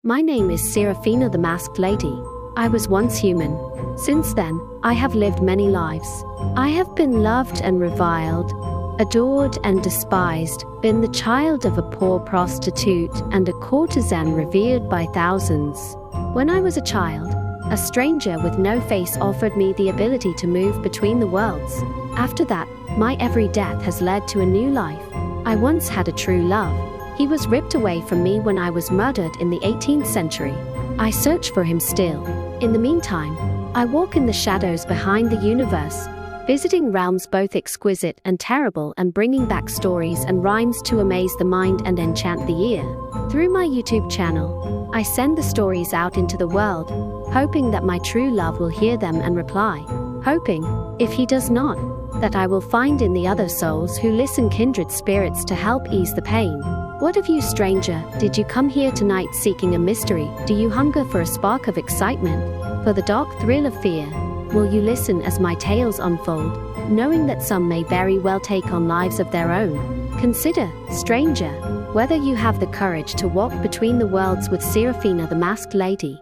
My name is Seraphina the Masked Lady. I was once human. Since then, I have lived many lives. I have been loved and reviled, adored and despised, been the child of a poor prostitute and a courtesan revered by thousands. When I was a child, a stranger with no face offered me the ability to move between the worlds. After that, my every death has led to a new life. I once had a true love. He was ripped away from me when I was murdered in the 18th century. I search for him still. In the meantime, I walk in the shadows behind the universe, visiting realms both exquisite and terrible and bringing back stories and rhymes to amaze the mind and enchant the ear. Through my YouTube channel, I send the stories out into the world, hoping that my true love will hear them and reply. Hoping, if he does not, that I will find in the other souls who listen kindred spirits to help ease the pain. What of you, stranger? Did you come here tonight seeking a mystery? Do you hunger for a spark of excitement? For the dark thrill of fear? Will you listen as my tales unfold, knowing that some may very well take on lives of their own? Consider, stranger, whether you have the courage to walk between the worlds with Seraphina the Masked Lady.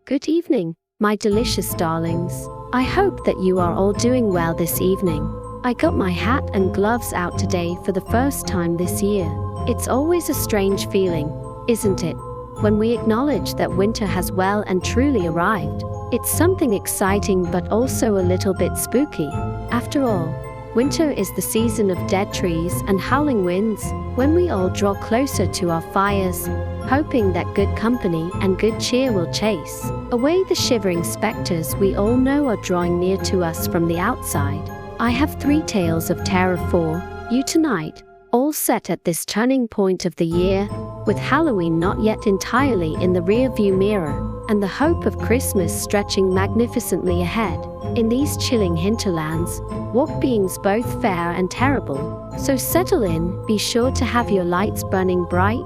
Good evening, my delicious darlings. I hope that you are all doing well this evening. I got my hat and gloves out today for the first time this year. It's always a strange feeling, isn't it, when we acknowledge that winter has well and truly arrived. It's something exciting but also a little bit spooky. After all, winter is the season of dead trees and howling winds, when we all draw closer to our fires, hoping that good company and good cheer will chase away the shivering specters we all know are drawing near to us from the outside. I have 3 tales of terror for you tonight, all set at this turning point of the year, with Halloween not yet entirely in the rearview mirror, and the hope of Christmas stretching magnificently ahead. In these chilling hinterlands, walk beings both fair and terrible. So settle in, be sure to have your lights burning bright,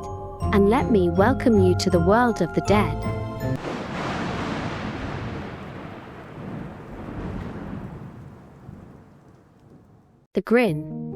and let me welcome you to the world of the dead. The Grin.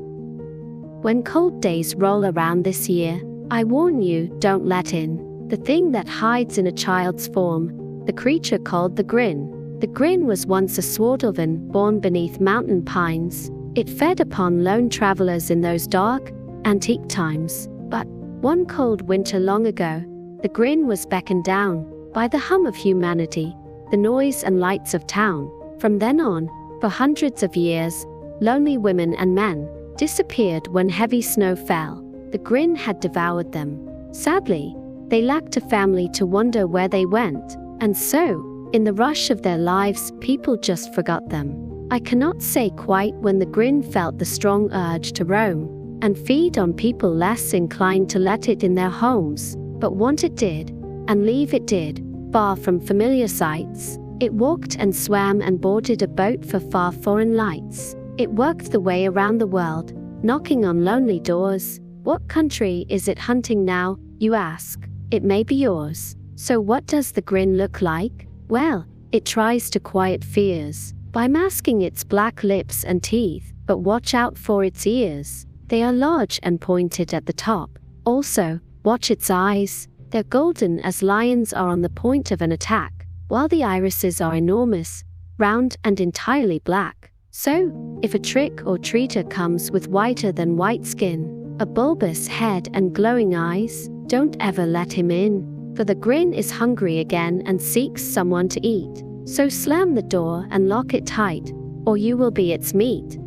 When cold days roll around this year, I warn you, don't let in the thing that hides in a child's form, the creature called the Grin. The Grin was once a swartolvan born beneath mountain pines. It fed upon lone travelers in those dark, antique times. But one cold winter long ago, the Grin was beckoned down by the hum of humanity, the noise and lights of town. From then on, for hundreds of years, lonely women and men disappeared when heavy snow fell. The Grin had devoured them. Sadly, they lacked a family to wonder where they went, and so, in the rush of their lives, people just forgot them. I cannot say quite when the Grin felt the strong urge to roam and feed on people less inclined to let it in their homes, but want it did, and leave it did, far from familiar sights. It walked and swam and boarded a boat for far foreign lights. It worked the way around the world, knocking on lonely doors. What country is it hunting now, you ask? It may be yours. So what does the Grin look like? Well, it tries to quiet fears by masking its black lips and teeth, but watch out for its ears. They are large and pointed at the top. Also, watch its eyes. They're golden as lions are on the point of an attack, while the irises are enormous, round and entirely black. So, if a trick or treater comes with whiter than white skin, a bulbous head and glowing eyes, don't ever let him in, for the Grin is hungry again and seeks someone to eat. So slam the door and lock it tight, or you will be its meat.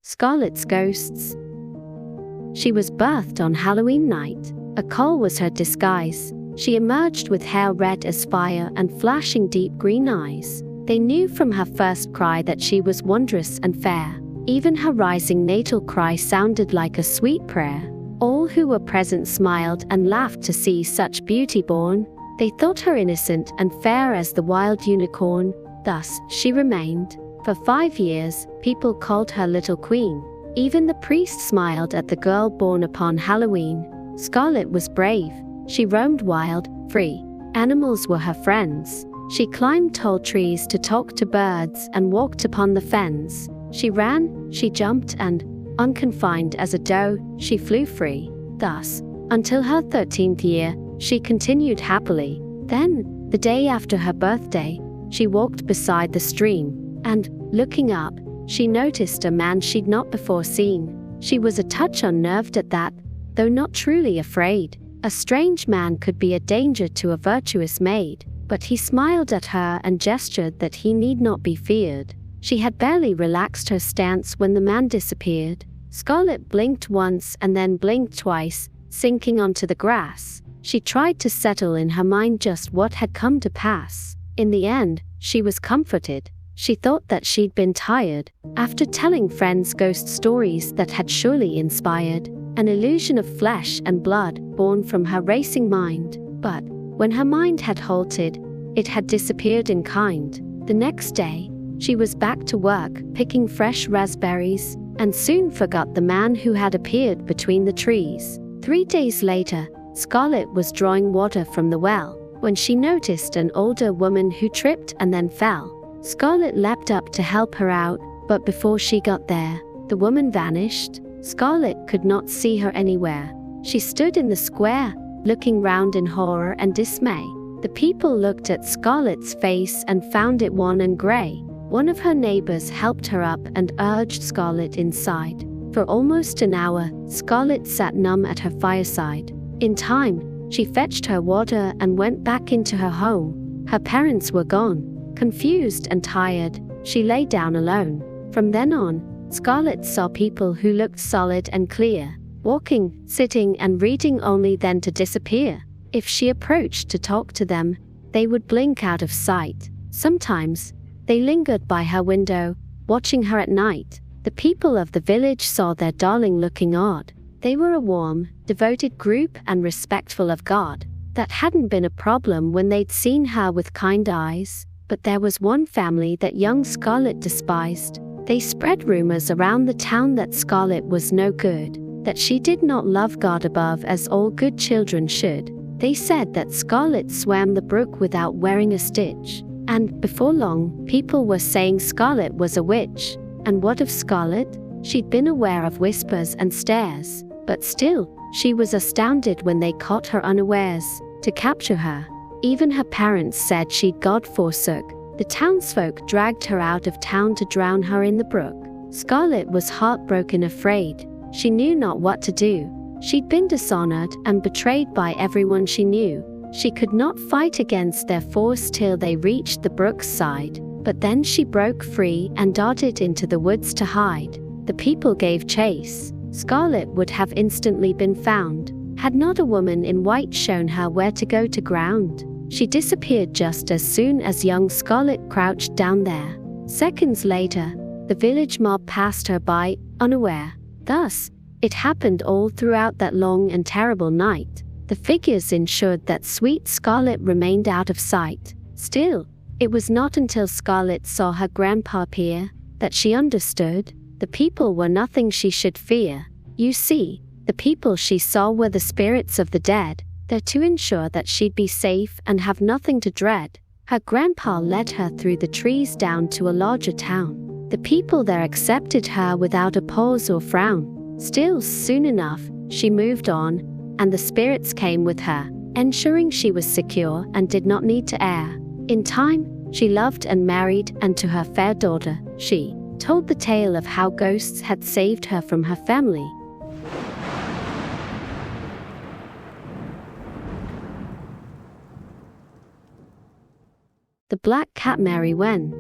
Scarlet's ghosts. She was birthed on Halloween night. A coal was her disguise. She emerged with hair red as fire and flashing deep green eyes. They knew from her first cry that she was wondrous and fair. Even her rising natal cry sounded like a sweet prayer. All who were present smiled and laughed to see such beauty born. They thought her innocent and fair as the wild unicorn. Thus she remained. For 5 years, people called her Little Queen. Even the priest smiled at the girl born upon Halloween. Scarlet was brave. She roamed wild, free. Animals were her friends. She climbed tall trees to talk to birds and walked upon the fens. She ran, she jumped, and, unconfined as a doe, she flew free. Thus, until her 13th year, she continued happily. Then, the day after her birthday, she walked beside the stream, and, looking up, she noticed a man she'd not before seen. She was a touch unnerved at that, though not truly afraid. A strange man could be a danger to a virtuous maid, but he smiled at her and gestured that he need not be feared. She had barely relaxed her stance when the man disappeared. Scarlet blinked once and then blinked twice, sinking onto the grass. She tried to settle in her mind just what had come to pass. In the end, she was comforted. She thought that she'd been tired, after telling friends ghost stories that had surely inspired an illusion of flesh and blood born from her racing mind. But, when her mind had halted, it had disappeared in kind. The next day, she was back to work, picking fresh raspberries, and soon forgot the man who had appeared between the trees. 3 days later, Scarlet was drawing water from the well, when she noticed an older woman who tripped and then fell. Scarlet leapt up to help her out, but before she got there, the woman vanished. Scarlet could not see her anywhere. She stood in the square, looking round in horror and dismay. The people looked at Scarlet's face and found it wan and grey. One of her neighbors helped her up and urged Scarlet inside. For almost an hour, Scarlet sat numb at her fireside. In time, she fetched her water and went back into her home. Her parents were gone. Confused and tired, she lay down alone. From then on, Scarlet saw people who looked solid and clear, walking, sitting and reading only then to disappear. If she approached to talk to them, they would blink out of sight. Sometimes, they lingered by her window, watching her at night. The people of the village saw their darling looking odd. They were a warm, devoted group and respectful of God. That hadn't been a problem when they'd seen her with kind eyes. But there was one family that young Scarlet despised. They spread rumors around the town that Scarlet was no good, that she did not love God above as all good children should. They said that Scarlet swam the brook without wearing a stitch. And, before long, people were saying Scarlet was a witch. And what of Scarlet? She'd been aware of whispers and stares, but still, she was astounded when they caught her unawares, to capture her. Even her parents said she'd God forsook. The townsfolk dragged her out of town to drown her in the brook. Scarlet was heartbroken, afraid. She knew not what to do. She'd been dishonored and betrayed by everyone she knew. She could not fight against their force till they reached the brook's side. But then she broke free and darted into the woods to hide. The people gave chase. Scarlet would have instantly been found, had not a woman in white shown her where to go to ground. She disappeared just as soon as young Scarlet crouched down there. Seconds later, the village mob passed her by, unaware. Thus, it happened all throughout that long and terrible night. The figures ensured that sweet Scarlet remained out of sight. Still, it was not until Scarlet saw her grandpa appear that she understood. The people were nothing she should fear. You see, the people she saw were the spirits of the dead, there to ensure that she'd be safe and have nothing to dread. Her grandpa led her through the trees down to a larger town. The people there accepted her without a pause or frown. Still, soon enough, she moved on, and the spirits came with her, ensuring she was secure and did not need to err. In time, she loved and married, and to her fair daughter, she told the tale of how ghosts had saved her from her family. The Black Cat Meriwen.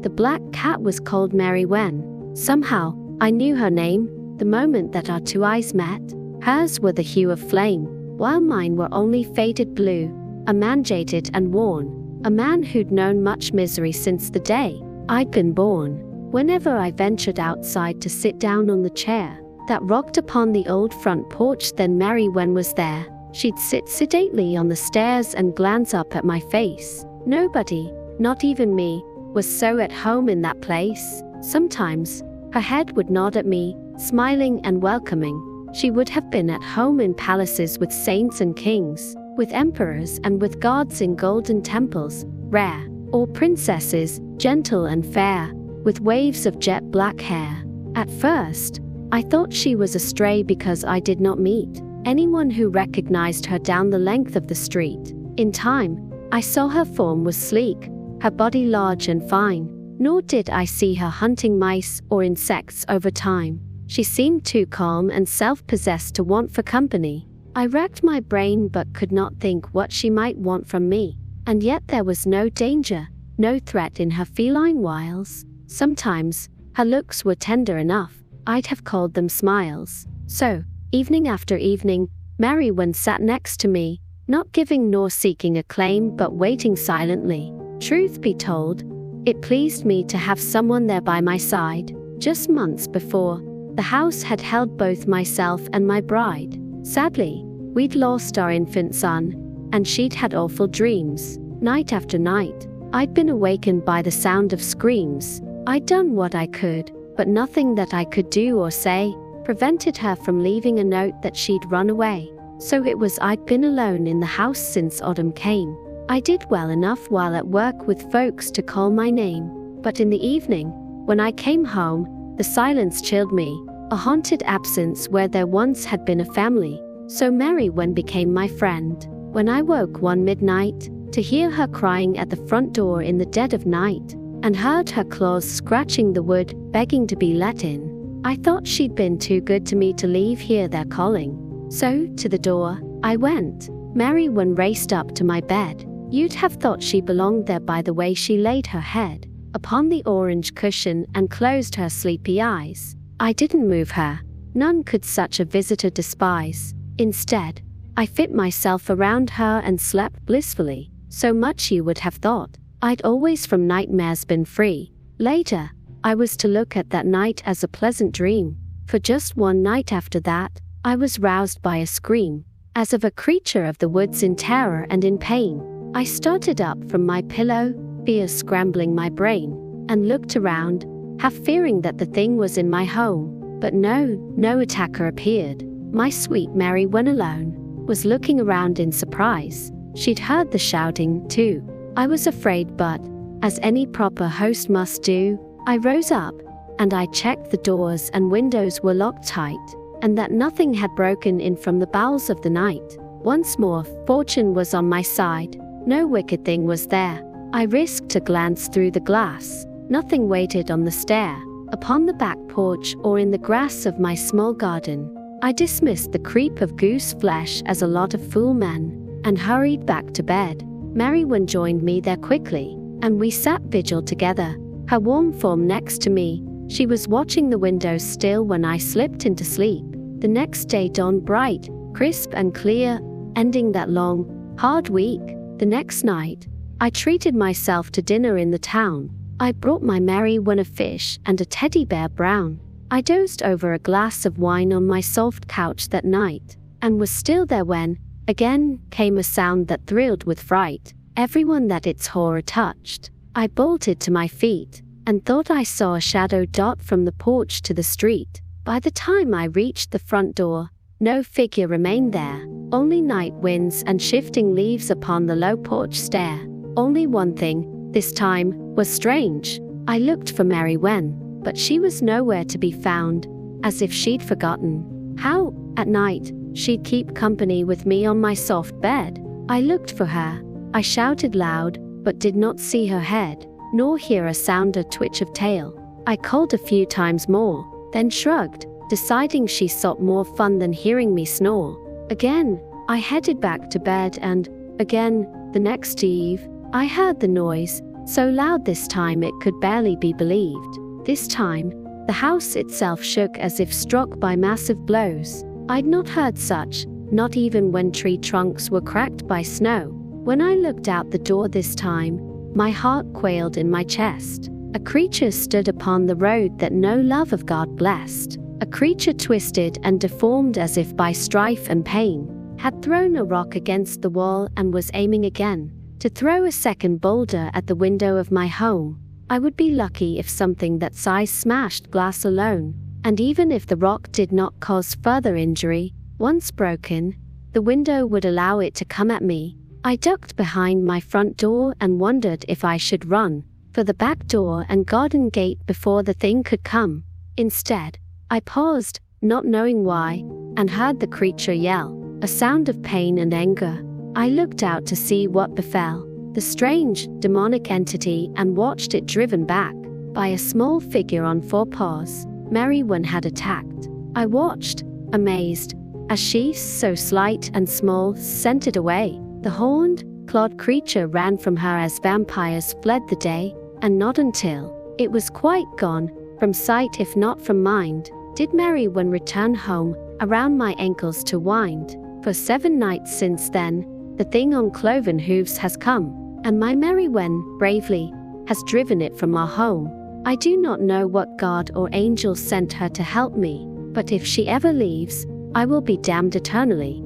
The black cat was called Meriwen. Somehow, I knew her name, the moment that our two eyes met. Hers were the hue of flame, while mine were only faded blue. A man jaded and worn, a man who'd known much misery since the day I'd been born. Whenever I ventured outside to sit down on the chair that rocked upon the old front porch, then Meriwen was there. She'd sit sedately on the stairs and glance up at my face. Nobody, not even me, was so at home in that place. Sometimes, her head would nod at me, smiling and welcoming. She would have been at home in palaces with saints and kings, with emperors and with gods in golden temples, rare, or princesses, gentle and fair, with waves of jet black hair. At first, I thought she was a stray because I did not meet anyone who recognized her down the length of the street. In time, I saw her form was sleek, her body large and fine, nor did I see her hunting mice or insects over time. She seemed too calm and self-possessed to want for company. I racked my brain but could not think what she might want from me. And yet there was no danger, no threat in her feline wiles. Sometimes, her looks were tender enough, I'd have called them smiles. So, evening after evening, Meriwen sat next to me, not giving nor seeking acclaim but waiting silently. Truth be told, it pleased me to have someone there by my side. Just months before, the house had held both myself and my bride. Sadly, we'd lost our infant son, and she'd had awful dreams. Night after night, I'd been awakened by the sound of screams. I'd done what I could, but nothing that I could do or say prevented her from leaving a note that she'd run away. So it was I'd been alone in the house since autumn came. I did well enough while at work with folks to call my name, but in the evening, when I came home, the silence chilled me, a haunted absence where there once had been a family. So Meriwen became my friend. When I woke one midnight, to hear her crying at the front door in the dead of night, and heard her claws scratching the wood, begging to be let in, I thought she'd been too good to me to leave here their calling. So, to the door, I went. Meriwen raced up to my bed. You'd have thought she belonged there by the way she laid her head upon the orange cushion and closed her sleepy eyes. I didn't move her. None could such a visitor despise. Instead, I fit myself around her and slept blissfully. So much you would have thought I'd always from nightmares been free. Later, I was to look at that night as a pleasant dream. For just one night after that, I was roused by a scream, as of a creature of the woods in terror and in pain. I started up from my pillow, fear scrambling my brain, and looked around, half fearing that the thing was in my home. But no attacker appeared. My sweet Meriwen alone was looking around in surprise. She'd heard the shouting, too. I was afraid, but, as any proper host must do, I rose up, and I checked the doors and windows were locked tight, and that nothing had broken in from the bowels of the night. Once more, fortune was on my side. No wicked thing was there. I risked a glance through the glass. Nothing waited on the stair, upon the back porch or in the grass of my small garden. I dismissed the creep of goose flesh as a lot of fool men, and hurried back to bed. Meriwen joined me there quickly, and we sat vigil together, her warm form next to me. She was watching the window still when I slipped into sleep. The next day dawned bright, crisp and clear, ending that long, hard week. The next night, I treated myself to dinner in the town. I brought my Meriwen a fish and a teddy bear brown. I dozed over a glass of wine on my soft couch that night, and was still there when, again, came a sound that thrilled with fright, everyone that its horror touched. I bolted to my feet, and thought I saw a shadow dart from the porch to the street. By the time I reached the front door, no figure remained there, only night winds and shifting leaves upon the low porch stair. Only one thing, this time, was strange. I looked for Meriwen, but she was nowhere to be found, as if she'd forgotten how, at night, she'd keep company with me on my soft bed. I looked for her. I shouted loud, but did not see her head, nor hear a sound or twitch of tail. I called a few times more, then shrugged, deciding she sought more fun than hearing me snore. Again, I headed back to bed and, again, the next eve, I heard the noise, so loud this time it could barely be believed. This time, the house itself shook as if struck by massive blows. I'd not heard such, not even when tree trunks were cracked by snow. When I looked out the door this time, my heart quailed in my chest. A creature stood upon the road that no love of God blessed. A creature twisted and deformed as if by strife and pain, had thrown a rock against the wall and was aiming again, to throw a second boulder at the window of my home. I would be lucky if something that size smashed glass alone, and even if the rock did not cause further injury, once broken, the window would allow it to come at me. I ducked behind my front door and wondered if I should run, for the back door and garden gate before the thing could come. Instead, I paused, not knowing why, and heard the creature yell, a sound of pain and anger. I looked out to see what befell the strange, demonic entity and watched it driven back by a small figure on 4 paws. Meriwen had attacked. I watched, amazed, as she, so slight and small, scented away. The horned, clawed creature ran from her as vampires fled the day, and not until it was quite gone from sight if not from mind, did Meriwen return home, around my ankles to wind. For 7 nights since then, the thing on cloven hooves has come, and my Meriwen, bravely, has driven it from our home. I do not know what god or angel sent her to help me, but if she ever leaves, I will be damned eternally.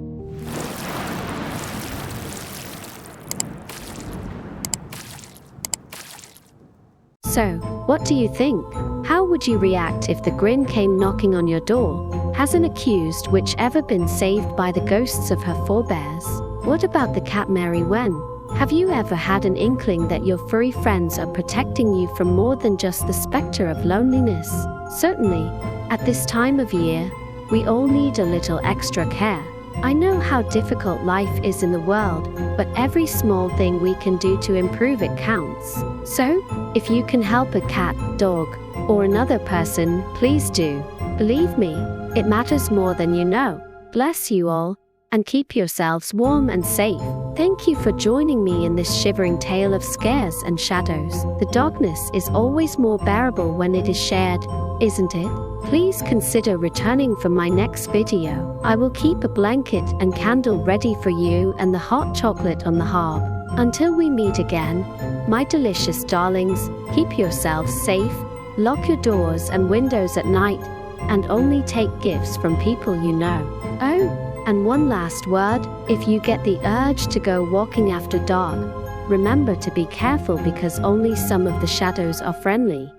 So, what do you think? How would you react if the Grin came knocking on your door? Has an accused witch ever been saved by the ghosts of her forebears? What about the cat Meriwen? Have you ever had an inkling that your furry friends are protecting you from more than just the specter of loneliness? Certainly, at this time of year, we all need a little extra care. I know how difficult life is in the world, but every small thing we can do to improve it counts. So, if you can help a cat, dog, or another person, please do. Believe me, it matters more than you know. Bless you all, and keep yourselves warm and safe. Thank you for joining me in this shivering tale of scares and shadows. The darkness is always more bearable when it is shared, isn't it? Please consider returning for my next video. I will keep a blanket and candle ready for you and the hot chocolate on the hob. Until we meet again, my delicious darlings, keep yourselves safe, lock your doors and windows at night, and only take gifts from people you know. Oh, and one last word, if you get the urge to go walking after dark, remember to be careful because only some of the shadows are friendly.